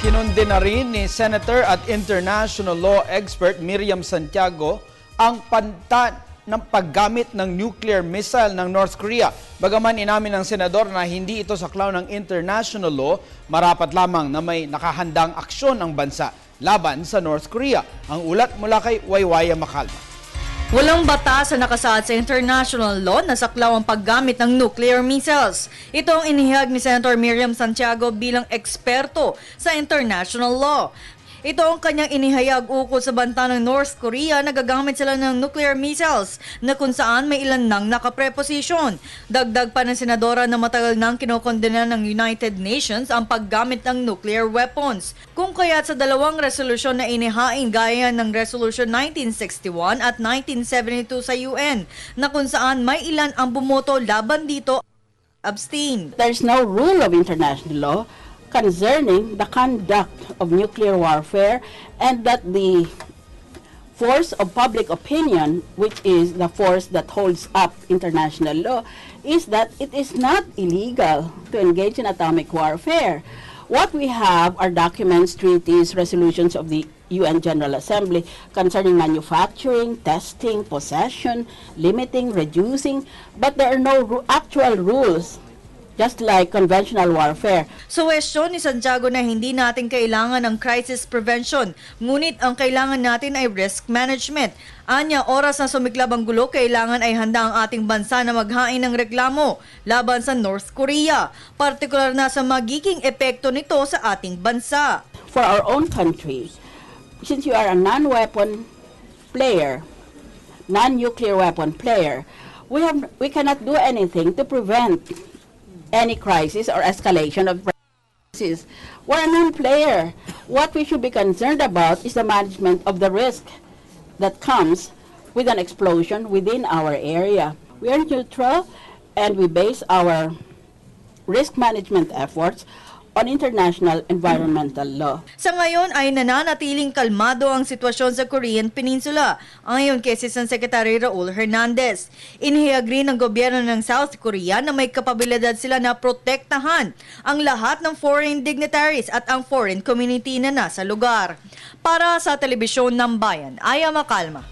Kinundi na rin ni Senator at international law expert Miriam Santiago ang pantan ng paggamit ng nuclear missile ng North Korea. Bagaman inamin ng senador na hindi ito saklaw ng international law, marapat lamang na may nakahandang aksyon ang bansa laban sa North Korea. Ang ulat mula kay Waywaya Macalma. Walang batas na nakasaad sa international law na saklaw ang paggamit ng nuclear missiles. Ito ang inihayag ni Senator Miriam Santiago bilang eksperto sa international law. Ito ang kanyang inihayag ukol sa banta ng North Korea na gagamit sila ng nuclear missiles na kung saan may ilan nang nakapreposisyon. Dagdag pa ng senadora na matagal nang kinokondena ng United Nations ang paggamit ng nuclear weapons. Kung kaya't sa dalawang resolusyon na inihain gaya ng Resolution 1961 at 1972 sa UN na kung saan may ilan ang bumoto laban dito, abstain. There's no rule of international law concerning the conduct of nuclear warfare, and that the force of public opinion, which is the force that holds up international law, is that it is not illegal to engage in atomic warfare. What we have are documents, treaties, resolutions of the UN General Assembly concerning manufacturing, testing, possession, limiting, reducing, but there are no actual rules, just like conventional warfare. Suwestyon ni Santiago na hindi natin kailangan ng crisis prevention, ngunit ang kailangan natin ay risk management. Anya, oras na sumiklab ang gulo, kailangan ay handa ang ating bansa na maghain ng reklamo laban sa North Korea, partikular na sa magiging epekto nito sa ating bansa. For our own country, since you are a non-weapon player, non-nuclear weapon player, we cannot do anything to prevent any crisis or escalation of crisis. We're a non-player. What we should be concerned about is the management of the risk that comes with an explosion within our area. We are neutral and we base our risk management efforts on international environmental law. Sa ngayon ay nananatiling kalmado ang sitwasyon sa Korean Peninsula, ayon kay Assistant Secretary Raul Hernandez. Inihayag rin ng gobyerno ng South Korea na may kapabilidad sila na protektahan ang lahat ng foreign dignitaries at ang foreign community na nasa lugar. Para sa Telebisyon ng Bayan, Aya Macalma.